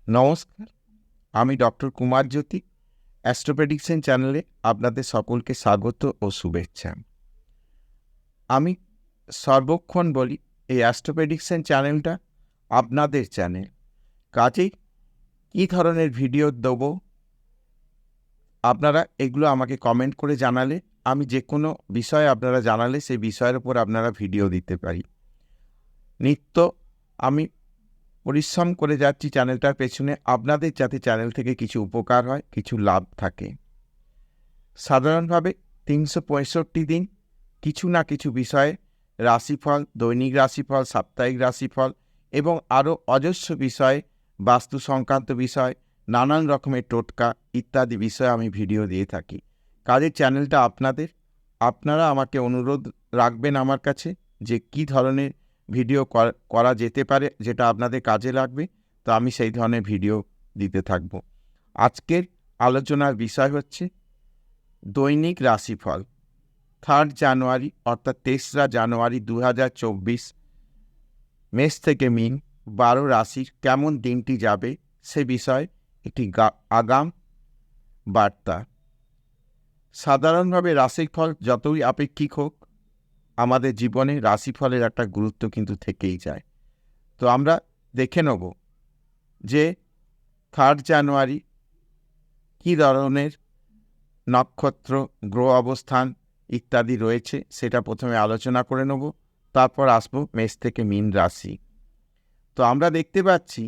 নমস্কার, আমি ডক্টর কুমার জ্যোতি। Astro prediction চ্যানেলে আপনাদের সকলকে স্বাগত ও শুভেচ্ছা। আমি সর্বক্ষণ বলি এই অ্যাস্ট্রো প্রেডিকশন চ্যানেলটা আপনাদের চ্যানেল, কাজেই কী ধরনের ভিডিও দেবো আপনারা এগুলো আমাকে কমেন্ট করে জানালে, আমি যে কোনো বিষয়ে আপনারা জানালে সেই বিষয়ের উপর আপনারা ভিডিও দিতে পারি। নিত্য আমি পরিশ্রম করে যাচ্ছি চ্যানেলটার পেছনে, আপনাদের যাতে চ্যানেল থেকে কিছু উপকার হয়, কিছু লাভ থাকে। সাধারণভাবে ৩৬৫ দিন কিছু না কিছু বিষয়ে রাশিফল, দৈনিক রাশিফল, সাপ্তাহিক রাশিফল এবং আরও অজস্র বিষয়ে, বাস্তু সংক্রান্ত বিষয়, নানান রকমের টোটকা ইত্যাদি বিষয়ে আমি ভিডিও দিয়ে থাকি। কাজের চ্যানেলটা আপনাদের, আপনারা আমাকে অনুরোধ রাখবেন আমার কাছে যে কী ধরনের ভিডিও করা যেতে পারে যেটা আপনাদের কাজে লাগবে, তো আমি সেই ধরনের ভিডিও দিতে থাকব। আজকের আলোচনার বিষয় হচ্ছে দৈনিক রাশিফল 3 জানুয়ারি অর্থাৎ 3রা জানুয়ারি 2024 মেষ থেকে মিন 12 রাশির কেমন দিনটি যাবে সে বিষয়ে একটি আগাম বার্তা। সাধারণভাবে রাশিফল যতই আপেক্ষিক হোক, আমাদের জীবনে রাশিফলের একটা গুরুত্ব কিন্তু থেকেই যায়। তো আমরা দেখে নেব যে 3 জানুয়ারি কী ধরনের নক্ষত্র, গ্রহ অবস্থান ইত্যাদি রয়েছে, সেটা প্রথমে আলোচনা করে নেব, তারপর আসবো মেষ থেকে মীন রাশি। তো আমরা দেখতে পাচ্ছি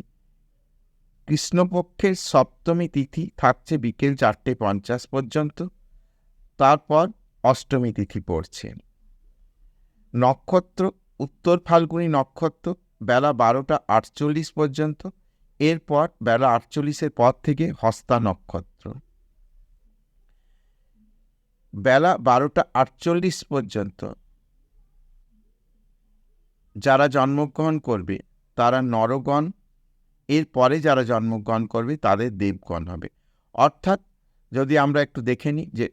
কৃষ্ণপক্ষের সপ্তমী তিথি থাকছে বিকেল 4:50 পর্যন্ত, তারপর অষ্টমী তিথি পড়ছে। নক্ষত্র উত্তর ফাল্গুনী নক্ষত্র বেলা 12:48 পর্যন্ত, এরপর বেলা 48-এর পর থেকে হস্তা নক্ষত্র। বেলা 12:48 পর্যন্ত যারা জন্মগ্রহণ করবে তারা নরগণ, এরপরে যারা জন্মগ্রহণ করবে তাদের দেবগণ হবে। অর্থাৎ যদি আমরা একটু দেখে নিই যে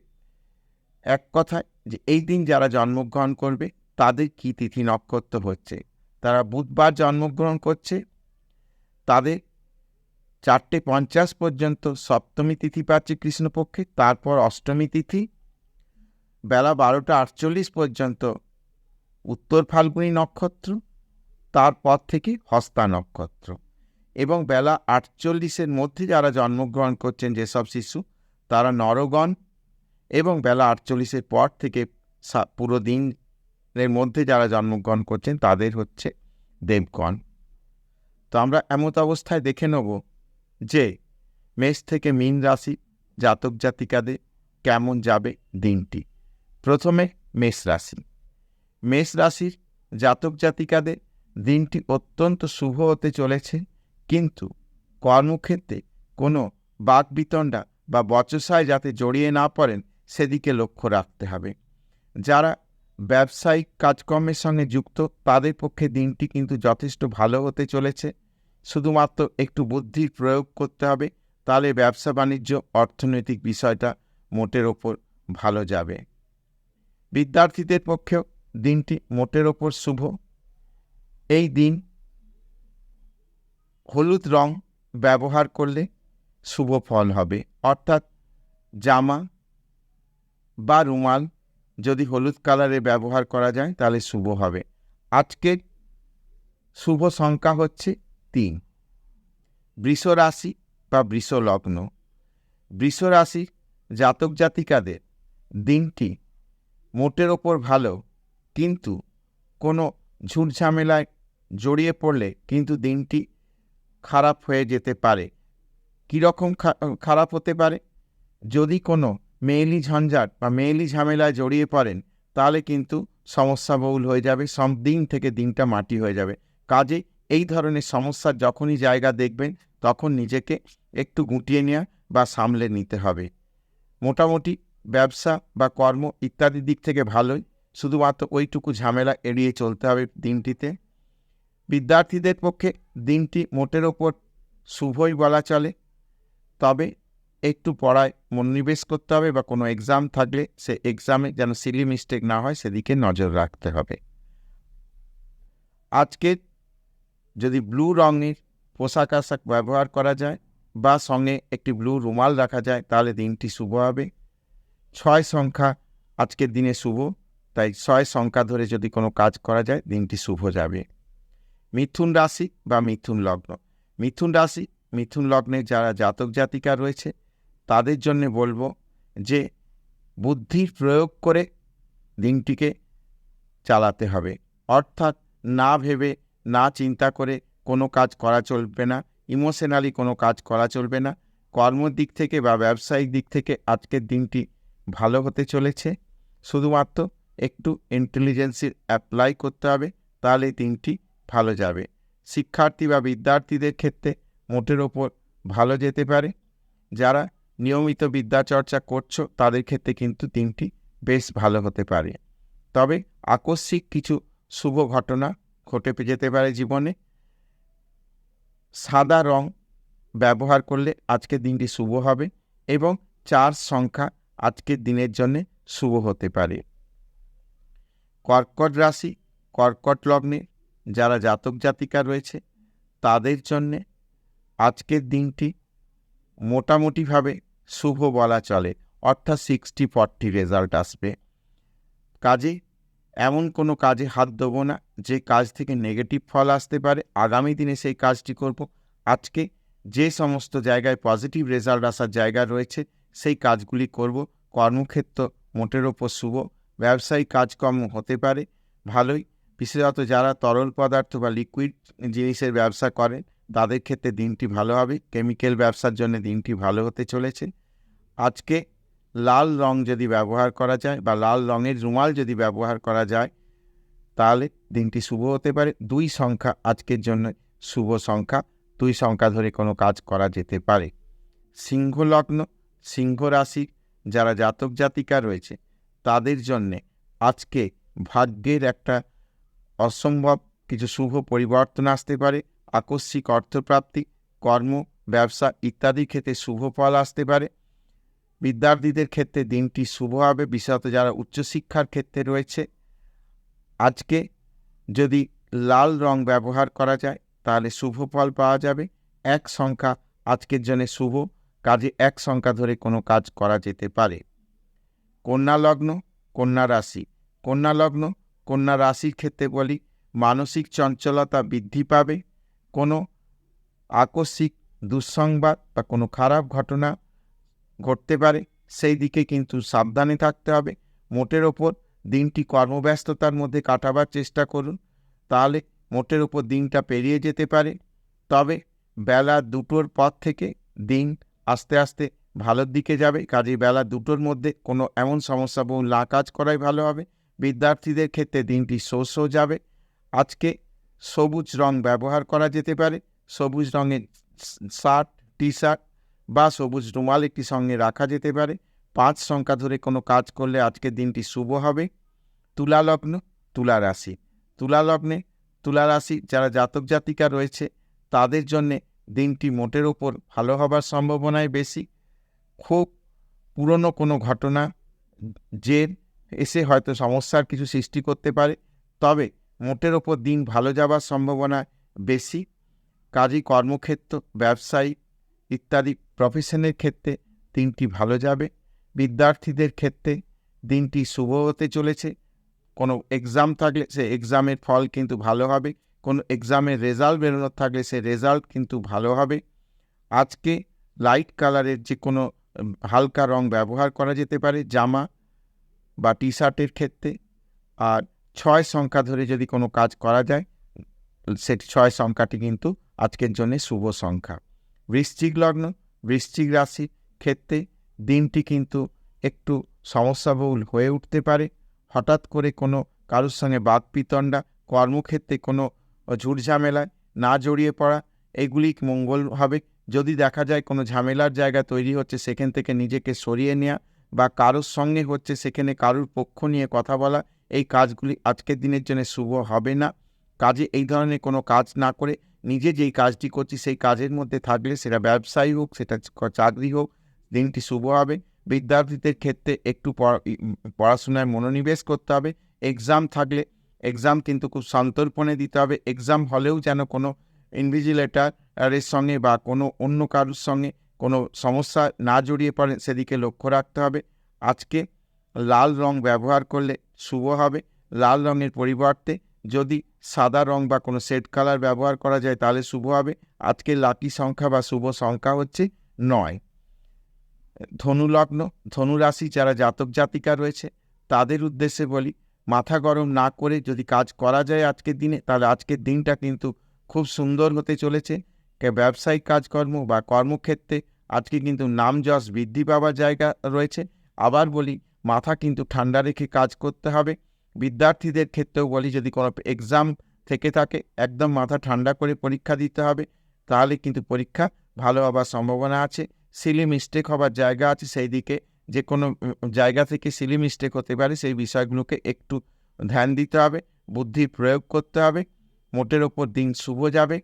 এক কথায় যে এই দিন যারা জন্মগ্রহণ করবে তাদের কি তিথি নক্ষত্র হচ্ছে, তারা বুধবার জন্মগ্রহণ করছে, তাদের 4:50 পর্যন্ত সপ্তমী তিথি পাচ্ছে কৃষ্ণপক্ষে, তারপর অষ্টমী তিথি, বেলা 12:48 পর্যন্ত উত্তর ফাল্গুনী নক্ষত্র, তারপর থেকে হস্তা নক্ষত্র। এবং বেলা 48-এর মধ্যে যারা জন্মগ্রহণ করছেন যেসব শিশু, তারা নরগণ, এবং বেলা 48-এর পর থেকে পুরো দিনের মধ্যে যারা জন্মগ্রহণ করছেন তাদের হচ্ছে দেবগণ। তো আমরা এমত অবস্থায় দেখে নেব যে মেষ থেকে মীন রাশি জাতক জাতিকাদের কেমন যাবে দিনটি। প্রথমে মেষ রাশি। মেষ রাশির জাতক জাতিকাদের দিনটি অত্যন্ত শুভ হতে চলেছে, কিন্তু কর্মক্ষেত্রে কোনো বাকবিতণ্ডা বা বচসায় যাতে জড়িয়ে না পড়েন সেদিকে লক্ষ্য রাখতে হবে। যারা ব্যবসায়িক কাজকর্মের সঙ্গে যুক্ত তাদের পক্ষে দিনটি কিন্তু যথেষ্ট ভালো হতে চলেছে। শুধুমাত্র একটু বুদ্ধির প্রয়োগ করতে হবে, তাহলে ব্যবসা বাণিজ্য অর্থনৈতিক বিষয়টা মোটের ওপর ভালো যাবে। বিদ্যার্থীদের পক্ষেও দিনটি মোটের ওপর শুভ। এই দিন হলুদ রং ব্যবহার করলে শুভ ফল হবে, অর্থাৎ জামা বা রুমাল যদি হলুদ কালারে ব্যবহার করা যায় তাহলে শুভ হবে। আজকের শুভ সংখ্যা হচ্ছে 3। বৃষ রাশি বা বৃষ লগ্ন। বৃষ রাশির জাতক জাতিকাদের দিনটি মোটের ওপর ভালো, কিন্তু কোনো ঝুটঝামেলায় জড়িয়ে পড়লে কিন্তু দিনটি খারাপ হয়ে যেতে পারে। কীরকম খারাপ হতে পারে? যদি কোনো মেয়েলি ঝঞ্ঝাট বা মেয়েলি ঝামেলায় জড়িয়ে পড়েন তাহলে কিন্তু সমস্যাবহুল হয়ে যাবে, সব দিন থেকে দিনটা মাটি হয়ে যাবে। কাজে এই ধরনের সমস্যার যখনই জায়গা দেখবেন তখন নিজেকে একটু গুটিয়ে নেওয়া বা সামলে নিতে হবে। মোটামুটি ব্যবসা বা কর্ম ইত্যাদি দিক থেকে ভালোই, শুধুমাত্র ওইটুকু ঝামেলা এড়িয়ে চলতে হবে দিনটিতে। বিদ্যার্থীদের পক্ষে দিনটি মোটের ওপর শুভই বলা চলে, তবে একটু পড়ায় মনোনিবেশ করতে হবে বা কোনো এক্সাম থাকলে সে এক্সামে যেন সিলি মিস্টেক না হয় সেদিকে নজর রাখতে হবে। আজকে যদি ব্লু রঙের পোশাক আশাক ব্যবহার করা যায় বা সঙ্গে একটি ব্লু রুমাল রাখা যায়, তাহলে দিনটি শুভ হবে। 6 সংখ্যা আজকের দিনে শুভ, তাই 6 সংখ্যা ধরে যদি কোনো কাজ করা যায় দিনটি শুভ যাবে। মিথুন রাশি বা মিথুন লগ্ন, মিথুন রাশি মিথুন লগ্নে যারা জাতক জাতিকা রয়েছে তাদের জন্য বলবো যে বুদ্ধির প্রয়োগ করে দিনটিকে চালাতে হবে, অর্থাৎ না ভেবে না চিন্তা করে কোনো কাজ করা চলবে না, ইমোশনালি কোনো কাজ করা চলবে না। কর্মদিক থেকে বা ব্যবসায়িক দিক থেকে আজকের দিনটি ভালো হতে চলেছে, শুধুমাত্র একটু ইন্টেলিজেন্সের অ্যাপ্লাই করতে হবে, তাহলে দিনটি ভালো যাবে। শিক্ষার্থী বা বিদ্যার্থীদের ক্ষেত্রে মোটের ওপর ভালো যেতে পারে। যারা নিয়মিত বিদ্যাচর্চা করছো তাদের ক্ষেত্রে কিন্তু দিনটি বেশ ভালো হতে পারে। তবে আকস্মিক কিছু শুভ ঘটনা ঘটে যেতে পারে জীবনে। সাদা রং ব্যবহার করলে আজকের দিনটি শুভ হবে এবং 4 সংখ্যা আজকের দিনের জন্য শুভ হতে পারে। কর্কট রাশি কর্কট লগ্নে যারা জাতক জাতিকা রয়েছে তাদের জন্যে আজকের দিনটি মোটামুটিভাবে শুভ বলা চলে, অর্থাৎ 60-40 রেজাল্ট আসবে। কাজে এমন কোনো কাজে হাত দেবো না যে কাজ থেকে নেগেটিভ ফল আসতে পারে, আগামী দিনে সেই কাজটি করব। আজকে যে সমস্ত জায়গায় পজিটিভ রেজাল্ট আসার জায়গা রয়েছে সেই কাজগুলি করব। কর্মক্ষেত্র মোটের ওপর শুভ, ব্যবসায়িক কাজকর্ম হতে পারে ভালোই, বিশেষত যারা তরল পদার্থ বা লিকুইড জিনিসের ব্যবসা করেন তাদের ক্ষেত্রে দিনটি ভালো হবে। কেমিক্যাল ব্যবসার জন্য দিনটি ভালো হতে চলেছে। আজকে লাল রং যদি ব্যবহার করা যায় বা লাল রঙের রুমাল যদি ব্যবহার করা যায় তাহলে দিনটি শুভ হতে পারে। 2 সংখ্যা আজকের জন্য শুভ সংখ্যা, 2 সংখ্যা ধরে কোনো কাজ করা যেতে পারে। সিংহ লগ্ন সিংহ রাশি যারা জাতক জাতিকা রয়েছে তাদের জন্যে আজকে ভাগ্যের একটা অসম্ভব কিছু শুভ পরিবর্তন আসতে পারে। আকস্মিক অর্থপ্রাপ্তি, কর্ম, ব্যবসা ইত্যাদি ক্ষেত্রে শুভ ফল আসতে পারে। বিদ্যার্থীদের ক্ষেত্রে দিনটি শুভ হবে, বিশেষত যারা উচ্চশিক্ষার ক্ষেত্রে রয়েছে। আজকে যদি লাল রং ব্যবহার করা যায় তাহলে শুভ ফল পাওয়া যাবে। 1 সংখ্যা আজকের জন্য শুভ, কাজে 1 সংখ্যা ধরে কোনো কাজ করা যেতে পারে। কন্যা লগ্ন কন্যা রাশি কন্যা লগ্ন কন্যা রাশির ক্ষেত্রে বলি মানসিক চঞ্চলতা বৃদ্ধি পাবে। কোনো আকস্মিক দুঃসংবাদ বা কোনো খারাপ ঘটনা ঘটতে পারে, সেই দিকে কিন্তু সাবধানে থাকতে হবে। মোটের ওপর দিনটি কর্মব্যস্ততার মধ্যে কাটাবার চেষ্টা করুন, তাহলে মোটের ওপর দিনটা পেরিয়ে যেতে পারে। তবে বেলা 2টোর পর থেকে দিন আস্তে আস্তে ভালোর দিকে যাবে, কাজে বেলা 2টোর মধ্যে কোনো এমন সমস্যাবহুল না কাজ করাই ভালো হবে। বিদ্যার্থীদের ক্ষেত্রে দিনটি শো যাবে। আজকে সবুজ রং ব্যবহার করা যেতে পারে, সবুজ রঙের শার্ট টি শার্ট বা সবুজ রুমাল একটি সঙ্গে রাখা যেতে পারে। 5 সংখ্যা ধরে কোনো কাজ করলে আজকের দিনটি শুভ হবে। তুলা লগ্ন তুলা রাশি তুলা লগ্নে তুলা রাশি যারা জাতক জাতিকা রয়েছে তাদের জন্যে দিনটি মোটের ওপর ভালো হবার সম্ভাবনাই বেশি। খুব পুরনো কোনো ঘটনা জের এসে হয়তো সমস্যার কিছু সৃষ্টি করতে পারে, তবে মোটের ওপর দিন ভালো যাবার সম্ভাবনা বেশি। কাজী কর্মক্ষেত্র, ব্যবসায়ী ইত্যাদি প্রফেশনের ক্ষেত্রে দিনটি ভালো যাবে। বিদ্যার্থীদের ক্ষেত্রে দিনটি শুভ হতে চলেছে। কোনো এক্সাম থাকলে সে এক্সামের ফল কিন্তু ভালো হবে, কোনো এক্সামের রেজাল্ট বেরোনোর থাকলে সে রেজাল্ট কিন্তু ভালো হবে। আজকে লাইট কালারের যে কোনো হালকা রং ব্যবহার করা যেতে পারে জামা বা টি শার্টের ক্ষেত্রে। আর 6 সংখ্যা ধরে যদি কোনো কাজ করা যায় সেটি 6 সংখ্যাটি কিন্তু আজকের জন্য শুভ সংখ্যা। বৃশ্চিক লগ্ন বৃশ্চিক রাশির ক্ষেত্রে দিনটি কিন্তু একটু সমস্যাবহুল হয়ে উঠতে পারে। হঠাৎ করে কোনো কারোর সঙ্গে বাকবিতণ্ডা, কর্মক্ষেত্রে কোনো ঝুটঝামেলায় না জড়িয়ে পড়া, এগুলি মঙ্গল হবে। যদি দেখা যায় কোনো ঝামেলার জায়গা তৈরি হচ্ছে সেখান থেকে নিজেকে সরিয়ে নেওয়া বা কারোর সঙ্গে হচ্ছে সেখানে কারোর পক্ষ নিয়ে কথা বলা, এই কাজগুলি আজকের দিনের জন্য শুভ হবে না। কাজে এই ধরনের কোনো কাজ না করে নিজে যেই কাজটি করছি সেই কাজের মধ্যে থাকলে, সেটা ব্যবসায়ী হোক সেটা চাকরি হোক, দিনটি শুভ হবে। বিদ্যার্থীদের ক্ষেত্রে একটু পড়াশোনায় মনোনিবেশ করতে হবে। এক্সাম থাকলে এক্সাম কিন্তু খুব সন্তর্পণে দিতে হবে। এক্সাম হলেও যেন কোনো ইনভিজিলেটর এর সঙ্গে বা কোনো অন্য কারোর সঙ্গে কোনো সমস্যা না জড়িয়ে পড়েন সেদিকে লক্ষ্য রাখতে হবে। আজকে লাল রং ব্যবহার করলে শুভ হবে। লাল রঙের পরিবর্তে যদি সাদা রং বা কোনো সেট কালার ব্যবহার করা যায় তাহলে শুভ হবে। আজকের লাকি সংখ্যা বা শুভ সংখ্যা হচ্ছে 9। ধনুলগ্ন, ধনুরাশি যারা জাতক জাতিকা রয়েছে তাদের উদ্দেশ্যে বলি, মাথা গরম না করে যদি কাজ করা যায় আজকের দিনে, তাহলে আজকের দিনটা কিন্তু খুব সুন্দর হতে চলেছে। ব্যবসায়িক কাজকর্ম বা কর্মক্ষেত্রে আজকে কিন্তু নাম যশ বৃদ্ধি পাওয়ার জায়গা রয়েছে। আবার বলি, মাথা কিন্তু ঠান্ডা রেখে কাজ করতে হবে। বিদ্যার্থীদের ক্ষেত্রেও বলি, যদি কোনো এক্সাম থেকে থাকে একদম মাথা ঠান্ডা করে পরীক্ষা দিতে হবে, তাহলে কিন্তু পরীক্ষা ভালো হবার সম্ভাবনা আছে। সিলি মিস্টেক হবার জায়গা আছে, সেই দিকে যে কোনো জায়গা থেকে সিলি মিস্টেক হতে পারে, সেই বিষয়গুলোকে একটু ধ্যান দিতে হবে, বুদ্ধি প্রয়োগ করতে হবে। মোটের ওপর দিন শুভ যাবে।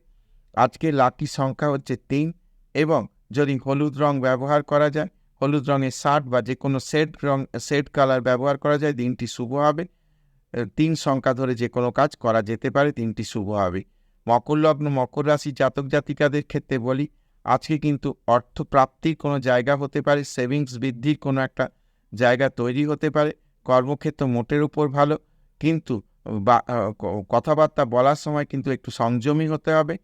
আজকে লাকি সংখ্যা হচ্ছে 3 এবং যদি হলুদ রং ব্যবহার করা যায়, হলুদ রঙের শার্ট বা যে কোনো সেট কালার ব্যবহার করা যায়, দিনটি শুভ হবে। 3 সংখ্যা ধরে যে কোনো কাজ করা যেতে পারে, দিনটি শুভ হবে। মকর লগ্ন, মকর রাশি জাতক জাতিকাদের ক্ষেত্রে বলি, আজকে কিন্তু অর্থ প্রাপ্তির কোনো জায়গা হতে পারে, সেভিংস বৃদ্ধির কোনো একটা জায়গা তৈরি হতে পারে। কর্মক্ষেত্র মোটের উপর ভালো, কিন্তু কথাবার্তা বলার সময় কিন্তু একটু সংযমী হতে হবে।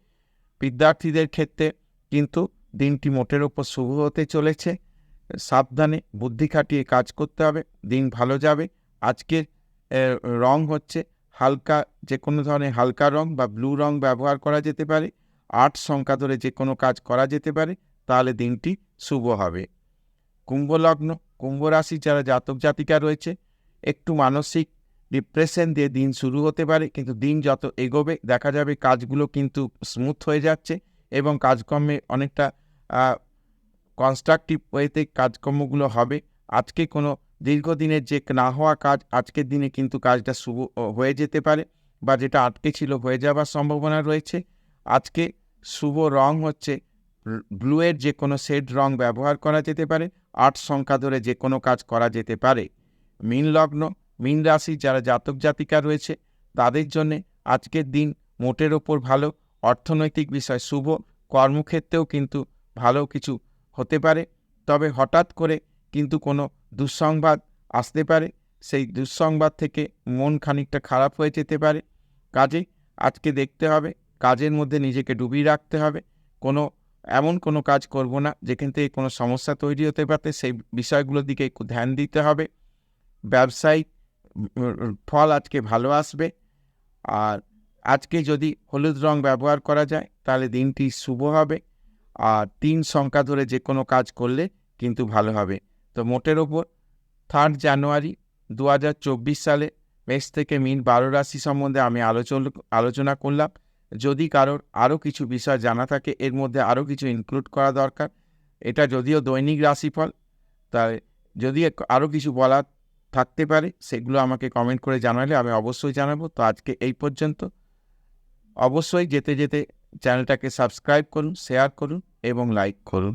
বিদ্যার্থীদের ক্ষেত্রে কিন্তু দিনটি মোটের ওপর শুভ হতে চলেছে। সাবধানে বুদ্ধি খাটিয়ে কাজ করতে হবে, দিন ভালো যাবে। আজকের রং হচ্ছে হালকা, যে কোনো ধরনের হালকা রং বা ব্লু রং ব্যবহার করা যেতে পারে। 8 সংখ্যা ধরে যে কোনো কাজ করা যেতে পারে, তাহলে দিনটি শুভ হবে। কুম্ভ লগ্ন, কুম্ভ রাশি যারা জাতক জাতিকা রয়েছে, একটু মানসিক ডিপ্রেশন দিয়ে দিন শুরু হতে পারে, কিন্তু দিন যত এগোবে দেখা যাবে কাজগুলো কিন্তু স্মুথ হয়ে যাচ্ছে এবং কাজকর্মে অনেকটা কনস্ট্রাকটিভ ওয়েতে কাজকর্মগুলো হবে। আজকে কোনো দীর্ঘদিনের যে না হওয়া কাজ, আজকের দিনে কিন্তু কাজটা শুভ হয়ে যেতে পারে, বা যেটা আটকে ছিল হয়ে যাওয়ার সম্ভাবনা রয়েছে। আজকে শুভ রং হচ্ছে ব্লুয়ের যে কোনো শেড রং ব্যবহার করা যেতে পারে। 8 সংখ্যা ধরে যে কোনো কাজ করা যেতে পারে। মীন লগ্ন, মীন রাশি যারা জাতক জাতিকা রয়েছে তাদের জন্যে আজকের দিন মোটের ওপর ভালো। অর্থনৈতিক বিষয় শুভ, কর্মক্ষেত্রেও কিন্তু ভালো কিছু হতে পারে। তবে হঠাৎ করে কিন্তু কোনো দুঃসংবাদ আসতে পারে, সেই দুঃসংবাদ থেকে মন খানিকটা খারাপ হয়ে যেতে পারে। কাজে আজকে দেখতে হবে, কাজের মধ্যে নিজেকে ডুবিয়ে রাখতে হবে। এমন কোনো কাজ করব না যেখান থেকে কোনো সমস্যা তৈরি হতে পারে, সেই বিষয়গুলোর দিকে একটু ধ্যান দিতে হবে। ব্যবসায়িক ফল আজকে ভালো আসবে। আর আজকে যদি হলুদ রং ব্যবহার করা যায় তাহলে দিনটি শুভ হবে। আর 3 সংখ্যা ধরে যে কোনো কাজ করলে কিন্তু ভালো হবে। তো মোটের ওপর 3 জানুয়ারি 2024 সালে মেষ থেকে মীন 12 রাশি সম্বন্ধে আমি আলোচনা করলাম। যদি কারোর আরও কিছু বিষয় জানা থাকে, এর মধ্যে আরও কিছু ইনক্লুড করা দরকার, এটা যদিও দৈনিক রাশিফল, তাই যদি আরও কিছু বলার থাকতে পারে সেগুলো আমাকে কমেন্ট করে জানালে আমি অবশ্যই জানাবো। তো আজকে এই পর্যন্ত। অবশ্যই যেতে যেতে চ্যানেলটাকে সাবস্ক্রাইব করুন, শেয়ার করুন এবং লাইক করুন।